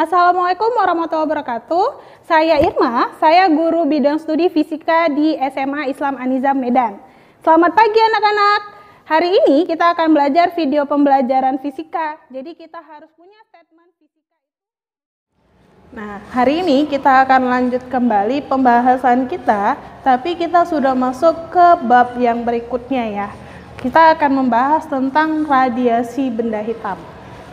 Assalamualaikum warahmatullahi wabarakatuh. Saya Irma, saya guru bidang studi fisika di SMA Islam An-Nizam Medan. Selamat pagi anak-anak. Hari ini kita akan belajar video pembelajaran fisika. Jadi kita harus punya statement fisika. Nah, hari ini kita akan lanjut kembali pembahasan kita, tapi kita sudah masuk ke bab yang berikutnya ya. Kita akan membahas tentang radiasi benda hitam.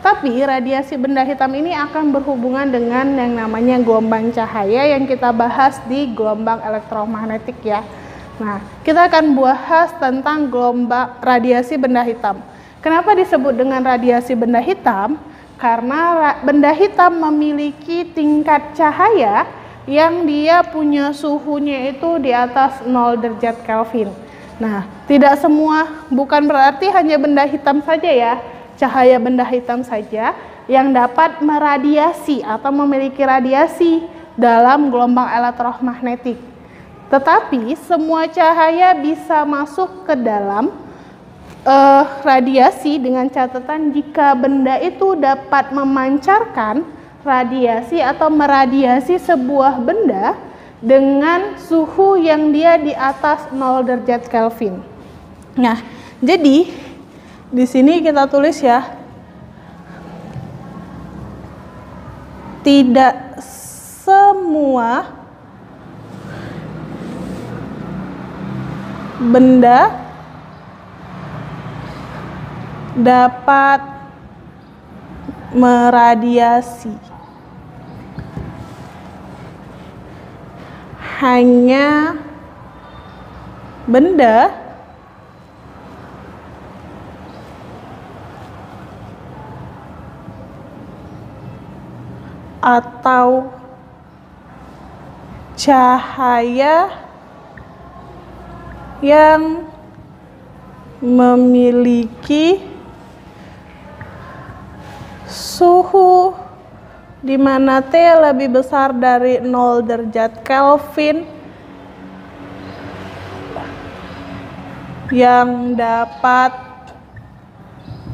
Tapi radiasi benda hitam ini akan berhubungan dengan yang namanya gelombang cahaya yang kita bahas di gelombang elektromagnetik ya. Nah, kita akan bahas tentang gelombang radiasi benda hitam. Kenapa disebut dengan radiasi benda hitam? Karena benda hitam memiliki tingkat cahaya yang dia punya suhunya itu di atas 0 derajat Kelvin. Nah, tidak semua, bukan berarti hanya benda hitam saja ya. Cahaya benda hitam saja yang dapat meradiasi atau memiliki radiasi dalam gelombang elektromagnetik. Tetapi semua cahaya bisa masuk ke dalam radiasi dengan catatan jika benda itu dapat memancarkan radiasi atau meradiasi sebuah benda dengan suhu yang dia di atas 0 derajat Kelvin. Nah, jadi di sini kita tulis ya, tidak semua benda dapat meradiasi. Hanya benda atau cahaya yang memiliki suhu di mana T lebih besar dari 0 derajat Kelvin yang dapat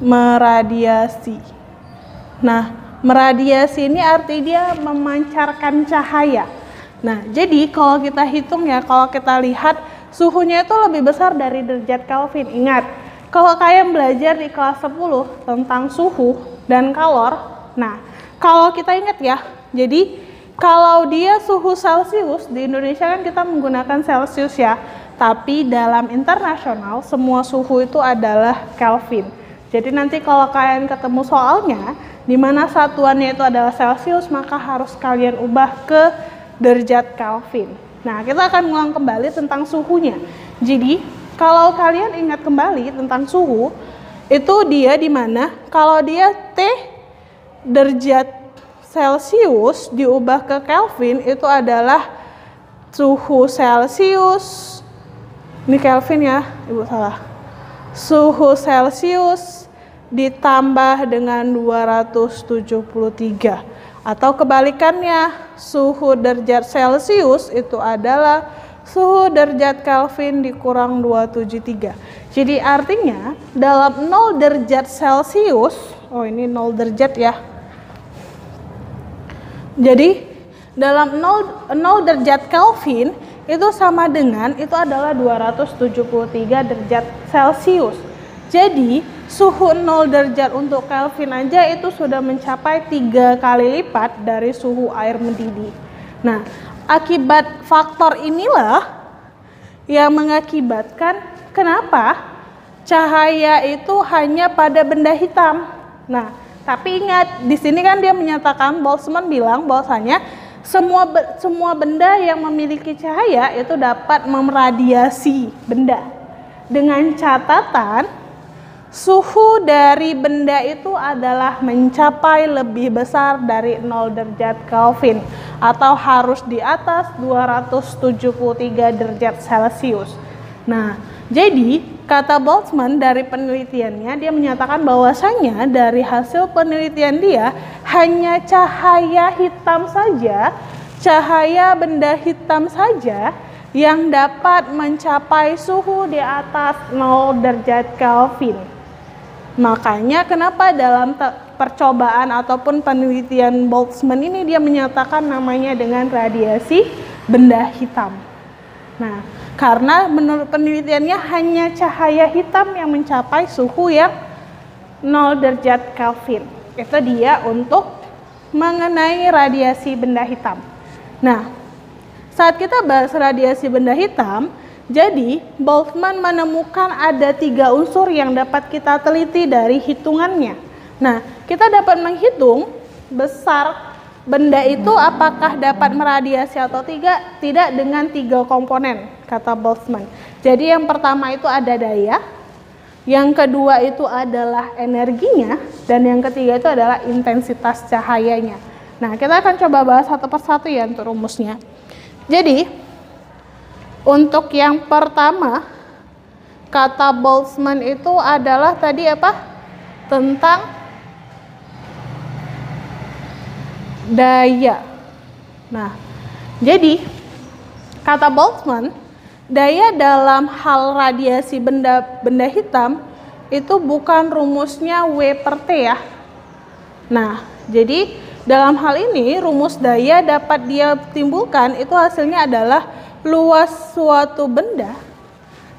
meradiasi. Nah, meradiasi ini arti dia memancarkan cahaya. Nah, jadi kalau kita hitung ya, kalau kita lihat suhunya itu lebih besar dari derajat Kelvin. Ingat, kalau kalian belajar di kelas 10 tentang suhu dan kalor, nah, kalau kita ingat ya, jadi kalau dia suhu Celcius, di Indonesia kan kita menggunakan Celcius ya, tapi dalam internasional semua suhu itu adalah Kelvin. Jadi nanti kalau kalian ketemu soalnya, di mana satuannya itu adalah Celcius, maka harus kalian ubah ke derajat Kelvin. Nah, kita akan mengulang kembali tentang suhunya. Jadi, kalau kalian ingat kembali tentang suhu, itu dia di mana kalau dia T derajat Celcius diubah ke Kelvin itu adalah suhu Celcius. Ini Kelvin ya, Ibu salah. Suhu Celcius ditambah dengan 273, atau kebalikannya, suhu derajat Celcius itu adalah suhu derajat Kelvin dikurang 273. Jadi artinya dalam 0 derajat Celcius, oh ini 0 derajat ya. Jadi dalam 0 derajat Kelvin itu sama dengan, itu adalah 273 derajat Celcius. Jadi suhu 0 derajat untuk Kelvin aja itu sudah mencapai 3 kali lipat dari suhu air mendidih. Nah, akibat faktor inilah yang mengakibatkan kenapa cahaya itu hanya pada benda hitam. Nah, tapi ingat, di sini kan dia menyatakan, Boltzmann bilang bahwasanya semua benda yang memiliki cahaya itu dapat meradiasi benda. Dengan catatan suhu dari benda itu adalah mencapai lebih besar dari 0 derajat Kelvin atau harus di atas 273 derajat Celcius. Nah, jadi kata Boltzmann dari penelitiannya, dia menyatakan bahwasanya dari hasil penelitian dia hanya cahaya hitam saja, cahaya benda hitam saja yang dapat mencapai suhu di atas 0 derajat Kelvin. Makanya kenapa dalam percobaan ataupun penelitian Boltzmann ini dia menyatakan namanya dengan radiasi benda hitam. Nah, karena menurut penelitiannya hanya cahaya hitam yang mencapai suhu yang 0 derajat Kelvin. Itu dia untuk mengenai radiasi benda hitam. Nah, saat kita bahas radiasi benda hitam, jadi Boltzmann menemukan ada 3 unsur yang dapat kita teliti dari hitungannya. Nah, kita dapat menghitung besar benda itu apakah dapat meradiasi atau tidak dengan 3 komponen, kata Boltzmann. Jadi yang pertama itu ada daya, yang kedua itu adalah energinya, dan yang ketiga itu adalah intensitas cahayanya. Nah, kita akan coba bahas satu persatu ya untuk rumusnya. Jadi, untuk yang pertama, kata Boltzmann itu adalah tadi apa? Tentang daya. Nah, jadi kata Boltzmann, daya dalam hal radiasi benda hitam itu bukan rumusnya W per T ya. Nah, jadi dalam hal ini rumus daya dapat dia timbulkan itu hasilnya adalah luas suatu benda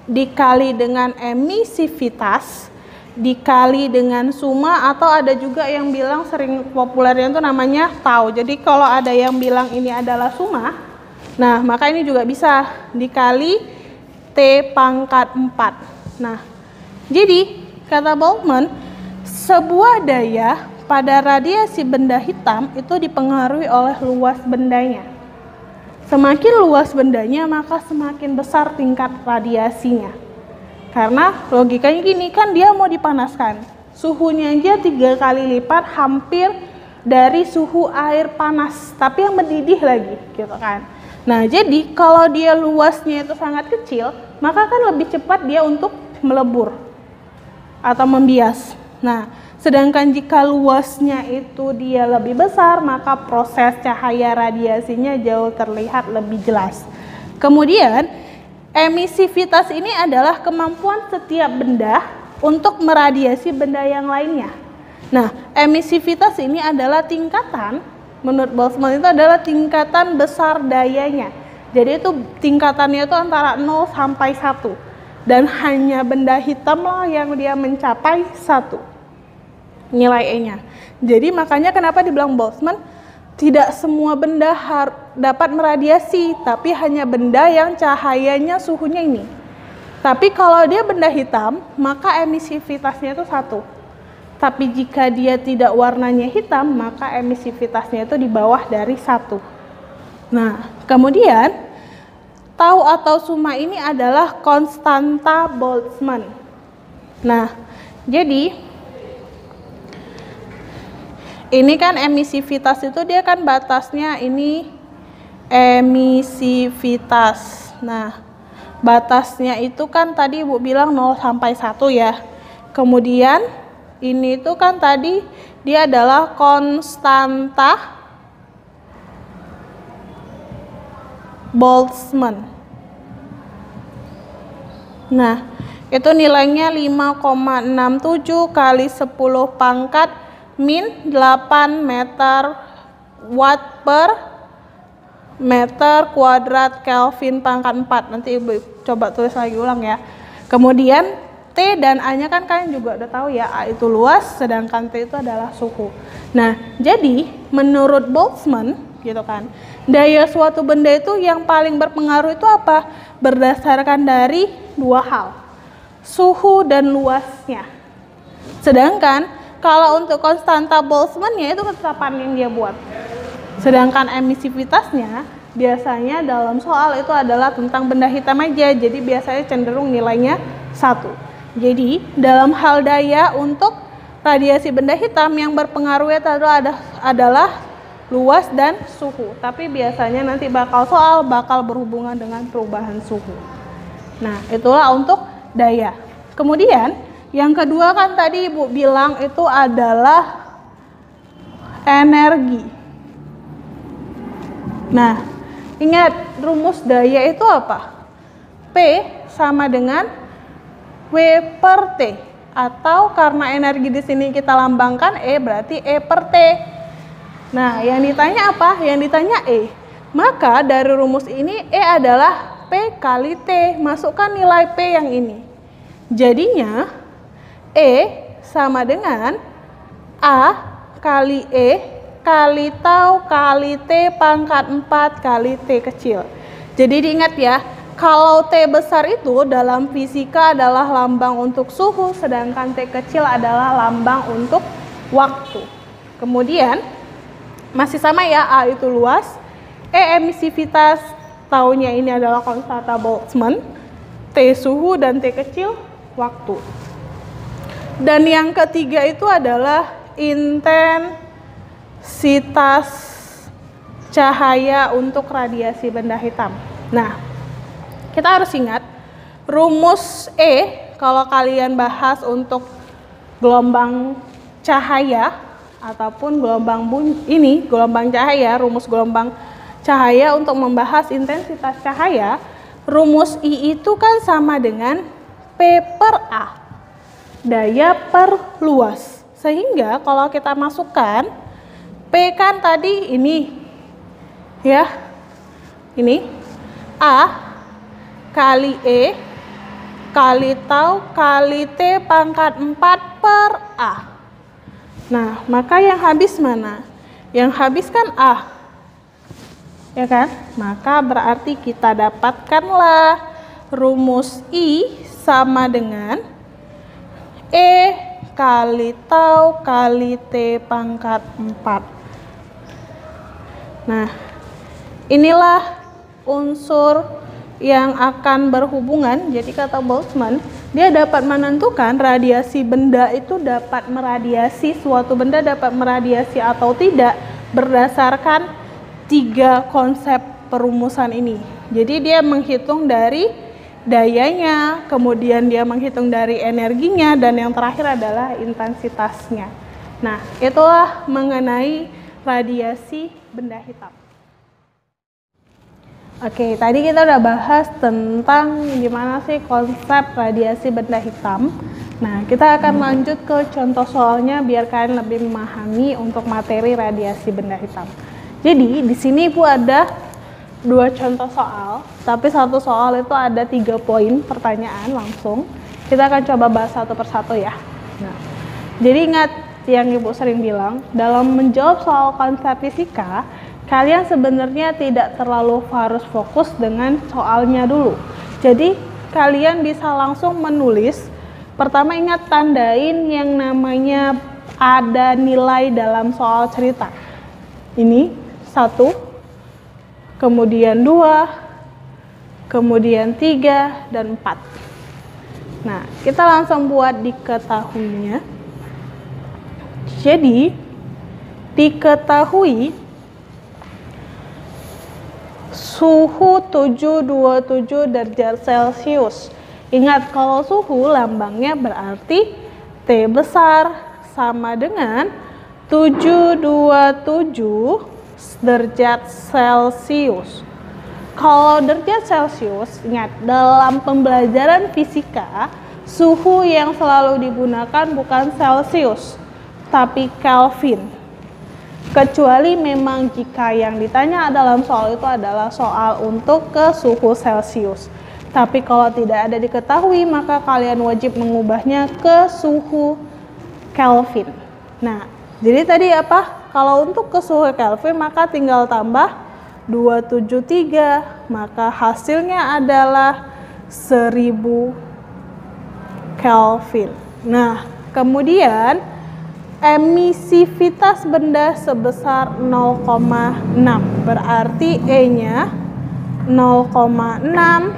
dikali dengan emisivitas dikali dengan summa, atau ada juga yang bilang sering populernya itu namanya tau. Jadi kalau ada yang bilang ini adalah summa, nah maka ini juga bisa dikali T pangkat 4. Nah, jadi kata Boltzmann, sebuah daya pada radiasi benda hitam itu dipengaruhi oleh luas bendanya. Semakin luas bendanya, maka semakin besar tingkat radiasinya. Karena logikanya gini, kan dia mau dipanaskan. Suhunya aja 3 kali lipat hampir dari suhu air panas, tapi yang mendidih lagi, gitu kan. Nah, jadi kalau dia luasnya itu sangat kecil, maka kan lebih cepat dia untuk melebur atau membias. Nah, sedangkan jika luasnya itu dia lebih besar, maka proses cahaya radiasinya jauh terlihat lebih jelas. Kemudian, emisivitas ini adalah kemampuan setiap benda untuk meradiasi benda yang lainnya. Nah, emisivitas ini adalah tingkatan, menurut Boltzmann itu adalah tingkatan besar dayanya. Jadi itu tingkatannya itu antara 0 sampai 1. Dan hanya benda hitam lah yang dia mencapai 1. Nilai E-nya. Jadi makanya kenapa dibilang Boltzmann tidak semua benda dapat meradiasi, tapi hanya benda yang cahayanya suhunya ini. Tapi kalau dia benda hitam, maka emisivitasnya itu 1. Tapi jika dia tidak warnanya hitam, maka emisivitasnya itu di bawah dari 1. Nah, kemudian tau atau summa ini adalah konstanta Boltzmann. Nah, jadi ini kan emisivitas itu dia kan batasnya ini emisivitas. Nah, batasnya itu kan tadi Ibu bilang 0 sampai 1 ya. Kemudian ini itu kan tadi dia adalah konstanta Boltzmann. Nah, itu nilainya 5,67 kali 10 pangkat min 8 meter watt per meter kuadrat Kelvin pangkat 4. Nanti Ibu coba tulis lagi ulang ya. Kemudian T dan A nya kan kalian juga udah tahu ya, A itu luas sedangkan T itu adalah suhu. Nah, jadi menurut Boltzmann gitu kan, daya suatu benda itu yang paling berpengaruh itu apa? Berdasarkan dari 2 hal, suhu dan luasnya. Sedangkan kalau untuk konstanta Boltzmann-nya itu ketetapan yang dia buat. Sedangkan emisivitasnya biasanya dalam soal itu adalah tentang benda hitam aja. Jadi biasanya cenderung nilainya 1. Jadi dalam hal daya untuk radiasi benda hitam yang berpengaruh adalah luas dan suhu. Tapi biasanya nanti bakal berhubungan dengan perubahan suhu. Nah, itulah untuk daya. Kemudian yang kedua kan tadi Ibu bilang itu adalah energi. Nah, ingat rumus daya itu apa? P sama dengan W per T. atau karena energi di sini kita lambangkan E, berarti E per T. Nah, yang ditanya apa? Yang ditanya E. Maka dari rumus ini E adalah P kali T. Masukkan nilai P yang ini. Jadinya E sama dengan A kali E kali tau kali T pangkat 4 kali T kecil. Jadi diingat ya, kalau T besar itu dalam fisika adalah lambang untuk suhu, sedangkan T kecil adalah lambang untuk waktu. Kemudian masih sama ya, A itu luas, E emisivitas, taunya ini adalah konstanta Boltzmann, T suhu, dan T kecil waktu. Dan yang ketiga itu adalah intensitas cahaya untuk radiasi benda hitam. Nah, kita harus ingat rumus E kalau kalian bahas untuk gelombang cahaya ataupun gelombang cahaya, rumus gelombang cahaya untuk membahas intensitas cahaya, rumus I itu kan sama dengan P per A, daya per luas. Sehingga kalau kita masukkan P kan tadi ini ya, ini A kali E kali tau kali T pangkat 4 per A. Nah, maka yang habis mana? Yang habis kan A, ya kan? Maka berarti kita dapatkanlah rumus I sama dengan E kali tau kali T pangkat 4. Nah, inilah unsur yang akan berhubungan. Jadi kata Boltzmann, dia dapat menentukan radiasi benda itu dapat meradiasi, suatu benda dapat meradiasi atau tidak berdasarkan 3 konsep perumusan ini. Jadi dia menghitung dari dayanya, kemudian dia menghitung dari energinya, dan yang terakhir adalah intensitasnya. Nah, itulah mengenai radiasi benda hitam. Oke, tadi kita udah bahas tentang gimana sih konsep radiasi benda hitam. Nah, kita akan lanjut ke contoh soalnya biar kalian lebih memahami untuk materi radiasi benda hitam. Jadi, di sini Bu ada 2 contoh soal, tapi satu soal itu ada 3 poin pertanyaan langsung. Kita akan coba bahas satu persatu ya. Nah, jadi ingat yang Ibu sering bilang, dalam menjawab soal konsep fisika, kalian sebenarnya tidak terlalu harus fokus dengan soalnya dulu. Jadi kalian bisa langsung menulis. Pertama ingat tandain yang namanya ada nilai dalam soal cerita. Ini 1, kemudian 2, kemudian 3, dan 4. Nah, kita langsung buat diketahuinya. Jadi diketahui suhu 727 derajat Celcius. Ingat kalau suhu lambangnya berarti T besar sama dengan 727 derajat Celcius. Kalau derajat Celcius, ingat dalam pembelajaran fisika, suhu yang selalu digunakan bukan Celcius, tapi Kelvin. Kecuali memang jika yang ditanya dalam soal itu adalah soal untuk ke suhu Celcius. Tapi kalau tidak ada diketahui, maka kalian wajib mengubahnya ke suhu Kelvin. Nah, jadi tadi apa? Kalau untuk ke suhu Kelvin, maka tinggal tambah 273, maka hasilnya adalah 1000 Kelvin. Nah, kemudian emisivitas benda sebesar 0,6, berarti E-nya 0,6,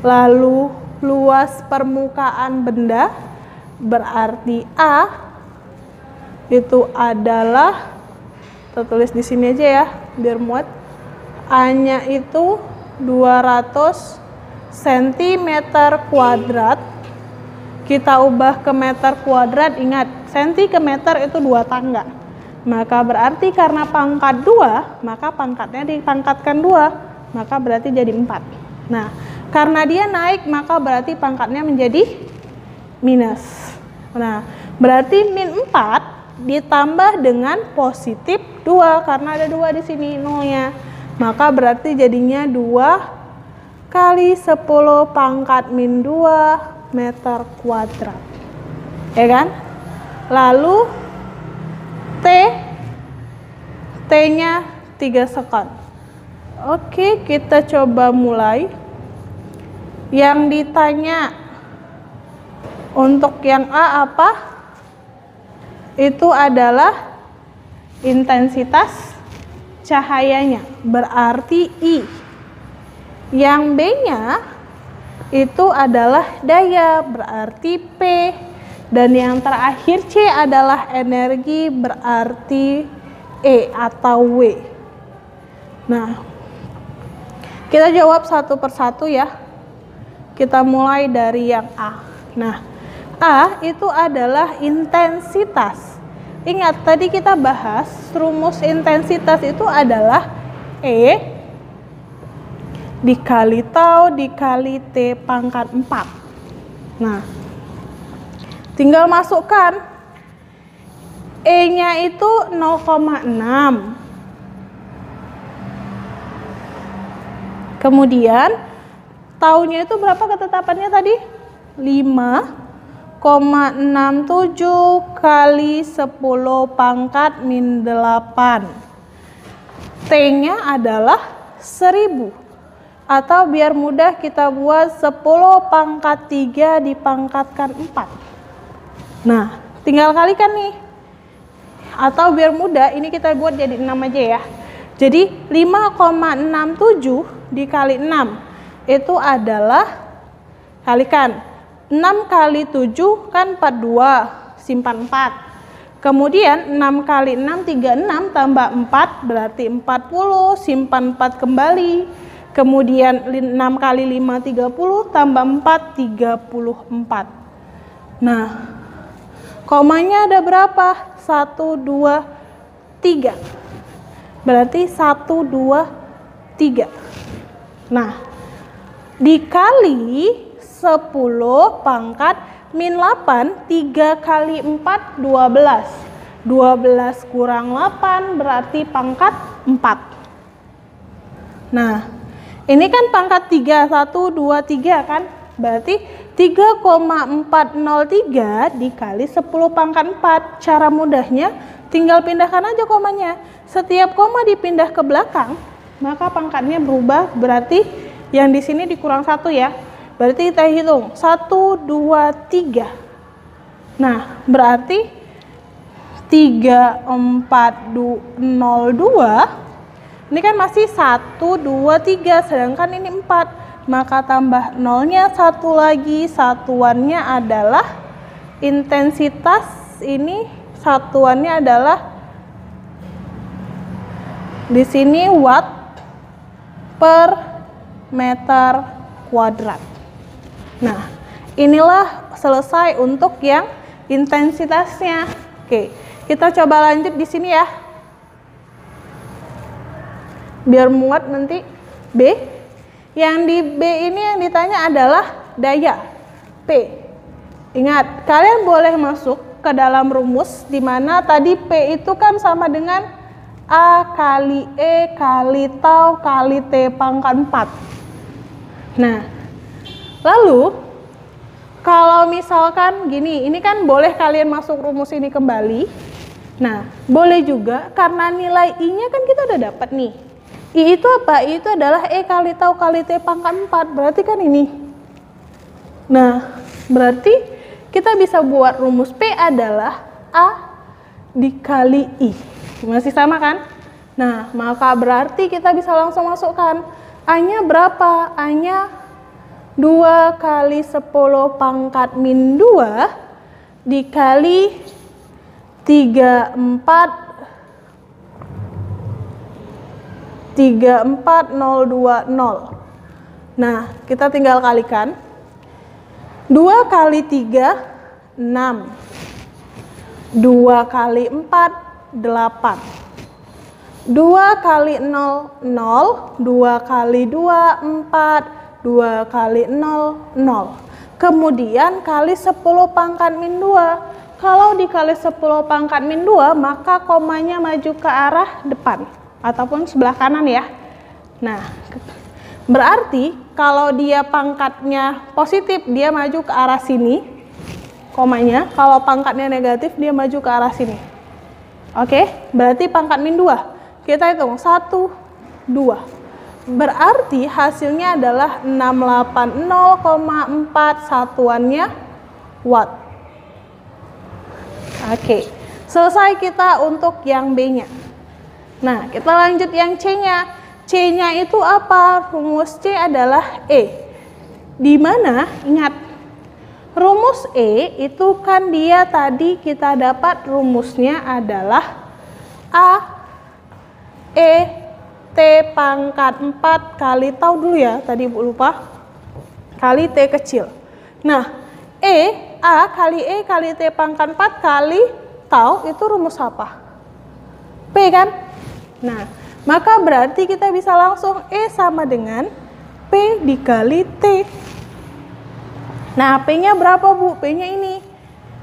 lalu luas permukaan benda berarti A itu adalah, kita tulis di sini aja ya biar muat, A-nya itu 200 cm kuadrat. Kita ubah ke meter kuadrat, ingat senti ke meter itu 2 tangga. Maka berarti karena pangkat 2, maka pangkatnya dipangkatkan 2, maka berarti jadi 4. Nah, karena dia naik, maka berarti pangkatnya menjadi minus. Nah, berarti min 4 ditambah dengan positif 2 karena ada 2 di sini nolnya. Maka berarti jadinya 2 kali 10 pangkat min 2 meter kuadrat. Ya kan? Lalu T-nya 3 sekon. Oke, kita coba mulai. Yang ditanya untuk yang A apa? Itu adalah intensitas cahayanya, berarti I. Yang B-nya itu adalah daya, berarti P. Dan yang terakhir C adalah energi, berarti E atau W. Nah, kita jawab satu persatu ya. Kita mulai dari yang A. Nah, A itu adalah intensitas. Ingat, tadi kita bahas rumus intensitas itu adalah E dikali tau dikali T pangkat 4. Nah, tinggal masukkan. E-nya itu 0,6. Kemudian taunya itu berapa ketetapannya tadi? 5,67 kali 10 pangkat min 8. T-nya adalah 1000. Atau biar mudah kita buat 10 pangkat 3 dipangkatkan 4. Nah, tinggal kalikan nih. Atau biar mudah, ini kita buat jadi 6 aja ya. Jadi 5,67 dikali 6 itu adalah, kalikan 6 kali 7 kan 42, simpan 4. Kemudian 6 kali 6 36 tambah 4 berarti 40, simpan 4 kembali. Kemudian 6 kali 5 30 tambah 4 34. Nah, komanya ada berapa? 1 2 3. Berarti 1 2 3. Nah, dikali 10 pangkat min 8, 3 kali 4 12. 12 kurang 8 berarti pangkat 4. Nah, ini kan pangkat 3, 1 2 3 kan? Berarti 3,403 dikali 10 pangkat 4. Cara mudahnya tinggal pindahkan aja komanya. Setiap koma dipindah ke belakang, maka pangkatnya berubah, berarti yang di sini dikurang 1 ya. Berarti kita hitung 1 2 3. Nah, berarti 3402 ini kan masih 1 2 3, sedangkan ini 4. Maka tambah nolnya 1 lagi, satuannya adalah intensitas, ini satuannya adalah di sini watt per meter kuadrat. Nah, inilah selesai untuk yang intensitasnya. Oke, kita coba lanjut di sini ya. Biar muat nanti. B. Yang di B ini yang ditanya adalah daya P. Ingat, kalian boleh masuk ke dalam rumus di mana tadi P itu kan sama dengan A kali E kali tau kali T pangkat 4. Nah, lalu kalau misalkan gini, ini kan boleh kalian masuk rumus ini kembali. Nah, boleh juga karena nilai I-nya kan kita udah dapat nih. I itu apa? I itu adalah E kali tau kali T pangkat 4, berarti kan ini. Nah, berarti kita bisa buat rumus P adalah A dikali I. Masih sama kan? Nah, maka berarti kita bisa langsung masukkan. A-nya berapa? A-nya 2 kali 10 pangkat min 2 dikali 34020. Nah, kita tinggal kalikan. 2 kali 3, 6. 2 kali 4, 8. 2 kali 0, 0. 2 kali 2, 4. 2 kali 0, 0. kemudian kali 10 pangkat min 2. Kalau dikali 10 pangkat min 2, maka komanya maju ke arah depan ataupun sebelah kanan ya. Nah, berarti kalau dia pangkatnya positif, dia maju ke arah sini komanya. Kalau pangkatnya negatif, dia maju ke arah sini. Oke, berarti pangkat min 2. Kita hitung 1, 2. Berarti hasilnya adalah 680,4 satuannya watt. Oke, selesai kita untuk yang B-nya. Nah, kita lanjut yang C-nya. C-nya itu apa? Rumus C adalah E. Di mana? Ingat, rumus E itu kan dia tadi kita dapat rumusnya adalah A E T pangkat 4 kali tau dulu ya, tadi Ibu lupa, kali T kecil. Nah, A kali E kali T pangkat 4 kali tau itu rumus apa? P kan? Nah, maka berarti kita bisa langsung E sama dengan P dikali T. Nah, P-nya berapa Bu? P-nya ini.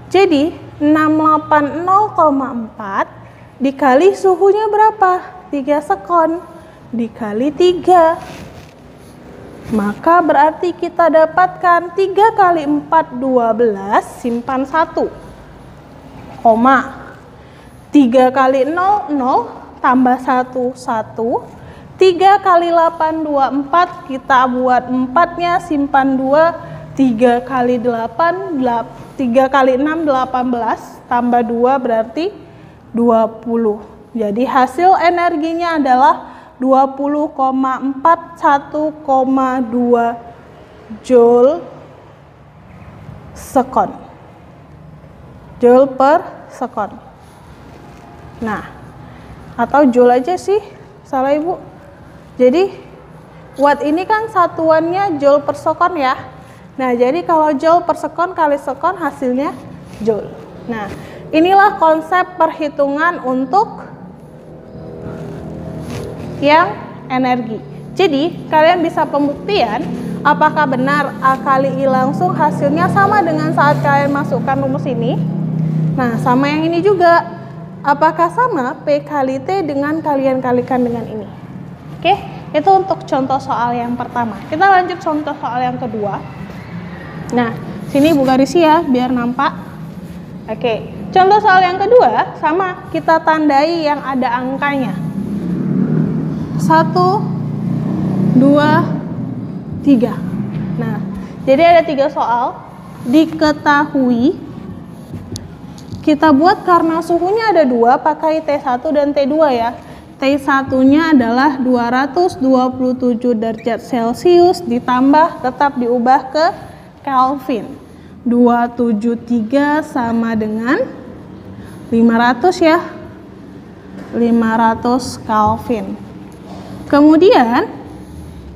Jadi, 680,4 dikali suhunya berapa? 3 sekon. Dikali 3. Maka berarti kita dapatkan 3 kali 4, 12, simpan 1. Koma. 3 kali 0, 0, tambah 1, 1. 3 kali 8, 24, kita buat 4-nya, simpan 2. 3 kali 8, 3 kali 6, 18, tambah 2 berarti 20. Jadi hasil energinya adalah 20,41,2 Joule sekon. Joule per sekon. Nah, atau Joule aja sih, salah Ibu. Jadi watt ini kan satuannya Joule per sekon ya. Nah, jadi kalau Joule per sekon kali sekon hasilnya Joule. Nah, inilah konsep perhitungan untuk yang energi. Jadi, kalian bisa pembuktian apakah benar A kali I langsung hasilnya sama dengan saat kalian masukkan rumus ini. Nah, sama yang ini juga. Apakah sama P kali T dengan kalian kalikan dengan ini? Oke, itu untuk contoh soal yang pertama. Kita lanjut contoh soal yang kedua. Nah, sini Bu garisi ya, biar nampak. Oke, contoh soal yang kedua sama, kita tandai yang ada angkanya. 1, 2, 3. Nah, jadi ada 3 soal. Diketahui, kita buat karena suhunya ada 2, pakai T1 dan T2 ya. T1-nya adalah 227 derajat Celcius ditambah tetap diubah ke Kelvin. 273 sama dengan 500 ya. 500 Kelvin. Kemudian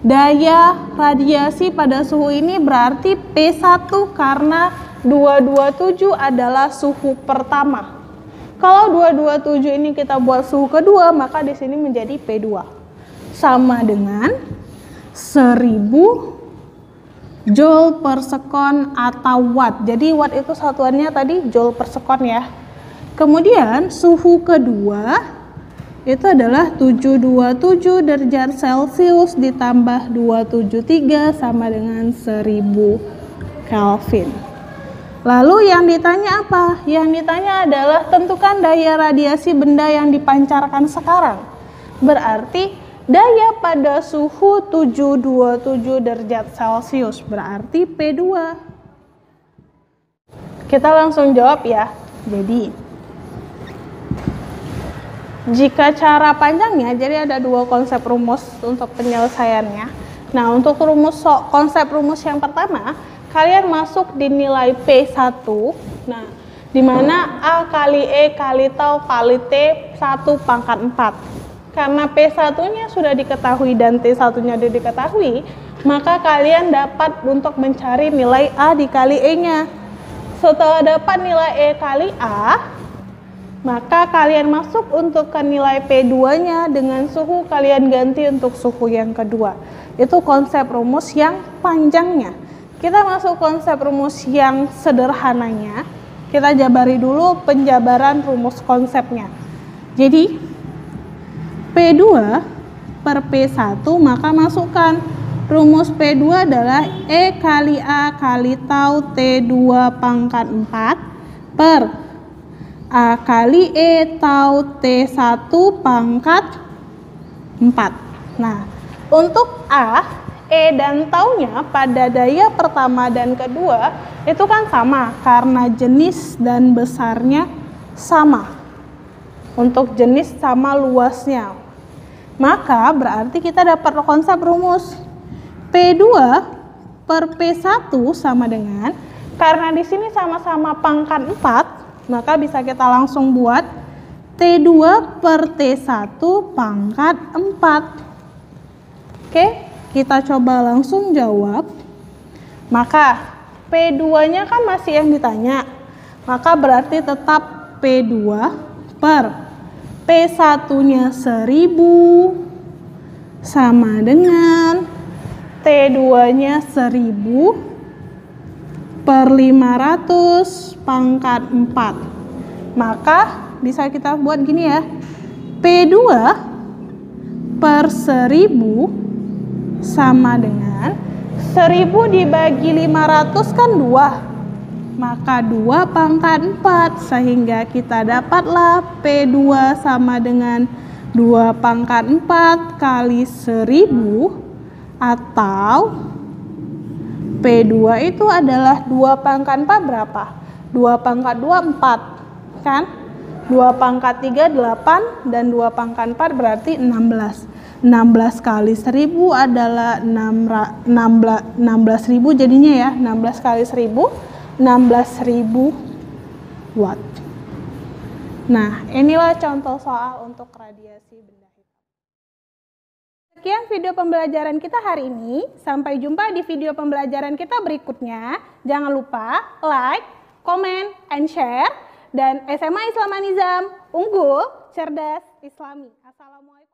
daya radiasi pada suhu ini berarti P1 karena 227 adalah suhu pertama. Kalau 227 ini kita buat suhu kedua, maka di sini menjadi P2. Sama dengan 1000 Joule per sekon atau watt. Jadi watt itu satuannya tadi Joule per sekon ya. Kemudian suhu kedua itu adalah 727 derajat Celcius ditambah 273 sama dengan 1000 Kelvin. Lalu yang ditanya apa? Yang ditanya adalah tentukan daya radiasi benda yang dipancarkan sekarang. Berarti daya pada suhu 727 derajat Celcius berarti P2. Kita langsung jawab ya. Jadi jika cara panjangnya, jadi ada 2 konsep rumus untuk penyelesaiannya. Nah, untuk konsep rumus yang pertama, kalian masuk di nilai P1. Nah, di mana A kali E kali tau kali T 1 pangkat 4. Karena P1-nya sudah diketahui dan T1-nya sudah diketahui, maka kalian dapat untuk mencari nilai A dikali E-nya. Setelah dapat nilai E kali A, maka kalian masuk untuk ke nilai P2-nya dengan suhu kalian ganti untuk suhu yang kedua. Itu konsep rumus yang panjangnya. kita masuk konsep rumus yang sederhananya. Kita jabari dulu penjabaran rumus konsepnya. Jadi P2 per P1, maka masukkan rumus P2 adalah E kali A kali tau T2 pangkat 4 per A kali E tau T1 pangkat 4. Nah, untuk A, E dan taunya pada daya pertama dan kedua itu kan sama karena jenis dan besarnya sama. Untuk jenis sama luasnya. Maka berarti kita dapat konsep rumus P2 per P1 sama dengan, karena di sini sama-sama pangkat 4, maka bisa kita langsung buat T2 per T1 pangkat 4. Oke, kita coba langsung jawab. Maka P2-nya kan masih yang ditanya. Maka berarti tetap P2 per P1-nya 1000 sama dengan T2-nya 1000 per 500 pangkat 4. Maka bisa kita buat gini ya. P2 per 1000 sama dengan 1000 dibagi 500 kan 2. Maka 2 pangkat 4. Sehingga kita dapatlah P2 sama dengan 2 pangkat 4 kali 1000. Atau P2 itu adalah 2 pangkat 4 berapa? 2 pangkat 2, 4. Kan? 2 pangkat 3, 8. Dan 2 pangkat 4 berarti 16. 16 kali 1000 adalah 16.000 jadinya ya. 16 kali 1000, 16.000 watt. Nah, inilah contoh soal untuk radiasi benda hitam. Sekian video pembelajaran kita hari ini. Sampai jumpa di video pembelajaran kita berikutnya. Jangan lupa like, comment, and share. Dan SMA Islam An-Nizam, unggul, cerdas, Islami. Assalamualaikum.